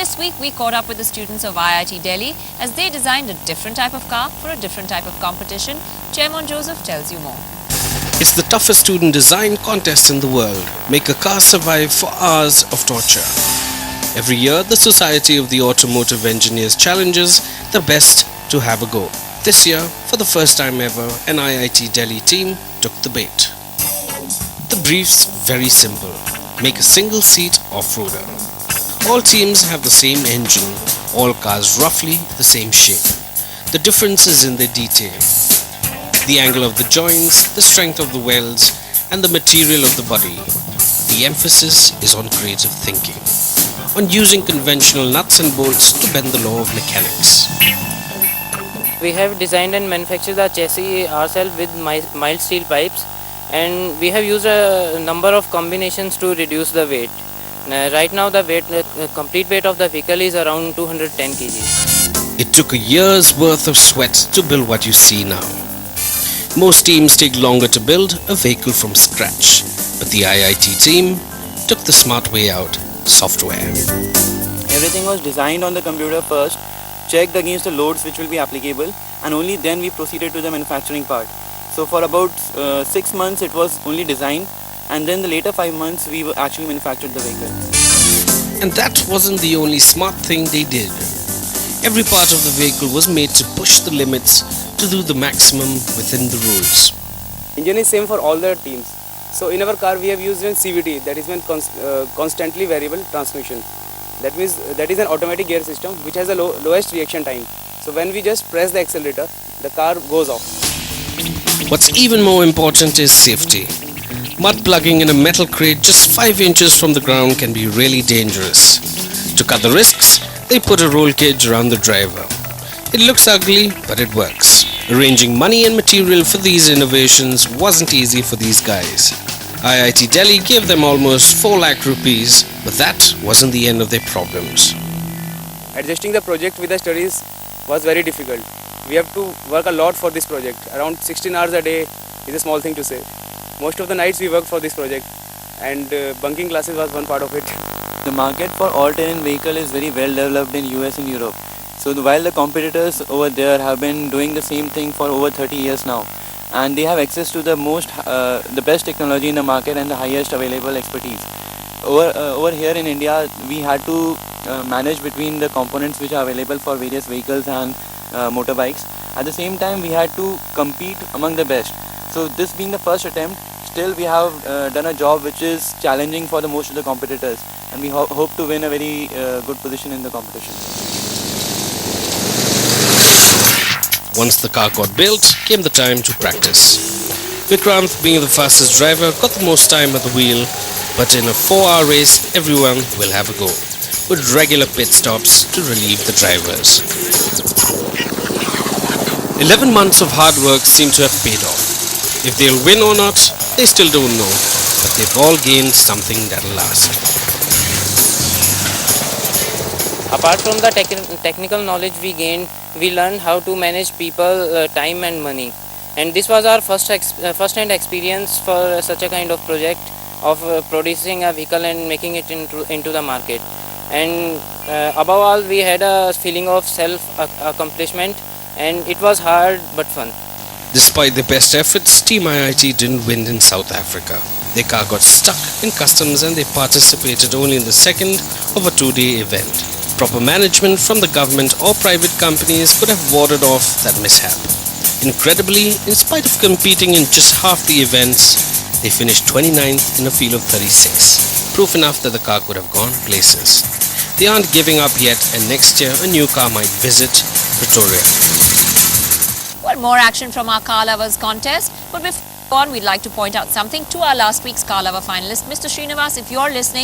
This week we caught up with the students of IIT Delhi as they designed a different type of car for a different type of competition. Chairman Joseph tells you more. It's the toughest student design contest in the world. Make a car survive for hours of torture. Every year, the Society of the Automotive Engineers challenges the best to have a go. This year, for the first time ever, an IIT Delhi team took the bait. The brief's very simple. Make a single-seat off-roader. All teams have the same engine, all cars roughly the same shape. The difference is in their detail. The angle of the joints, the strength of the welds, and the material of the body. The emphasis is on creative thinking, on using conventional nuts and bolts to bend the law of mechanics. We have designed and manufactured the chassis ourselves with mild steel pipes, and we have used a number of combinations to reduce the weight. Right now the complete weight of the vehicle is around 210 kg. It took a year's worth of sweat to build what you see now. Most teams take longer to build a vehicle from scratch, but the IIT team took the smart way out: software. Everything was designed on the computer first, checked against the loads which will be applicable, and only then we proceeded to the manufacturing part. So for about 6 months it was only designed, and then the later 5 months we actually manufactured the vehicle. And that wasn't the only smart thing they did. Every part of the vehicle was made to push the limits to do the maximum within the rules. Engine is same for all the teams. So in our car we have used an CVT, that is constantly variable transmission. That means that is an automatic gear system which has the lowest reaction time. So when we just press the accelerator, the car goes off. What's even more important is safety. Mud plugging in a metal crate just 5 inches from the ground can be really dangerous. To cut the risks, they put a roll cage around the driver. It looks ugly, but it works. Arranging money and material for these innovations wasn't easy for these guys. IIT Delhi gave them almost 4 lakh rupees, but that wasn't the end of their problems. Adjusting the project with the studies was very difficult. We have to work a lot for this project. Around 16 hours a day is a small thing to say. Most of the nights we worked for this project, and bunking classes was one part of it. The market for all-terrain vehicle is very well developed in US and Europe. So while the competitors over there have been doing the same thing for over 30 years now, and they have access to the best technology in the market and the highest available expertise. Over here in India, we had to manage between the components which are available for various vehicles and motorbikes. At the same time, we had to compete among the best. So this being the first attempt, still we have done a job which is challenging for the most of the competitors, and we hope to win a very good position in the competition. Once the car got built, came the time to practice. Vikrant, being the fastest driver, got the most time at the wheel, but in a 4-hour race, everyone will have a go, with regular pit stops to relieve the drivers. 11 months of hard work seem to have paid off. If they'll win or not, they still don't know, but they've all gained something that'll last. Apart from the technical knowledge we gained, we learned how to manage people, time and money. And this was our first-hand experience for such a kind of project of producing a vehicle and making it into the market. And above all, we had a feeling of self-accomplishment, and it was hard but fun. Despite their best efforts, Team IIT didn't win in South Africa. Their car got stuck in customs and they participated only in the second of a 2-day event. Proper management from the government or private companies could have warded off that mishap. Incredibly, in spite of competing in just half the events, they finished 29th in a field of 36. Proof enough that the car could have gone places. They aren't giving up yet, and next year a new car might visit Pretoria. Well, more action from our Car Lovers contest. But before we go on, we'd like to point out something to our last week's Car Lover finalist, Mr. Srinivas. If you're listening,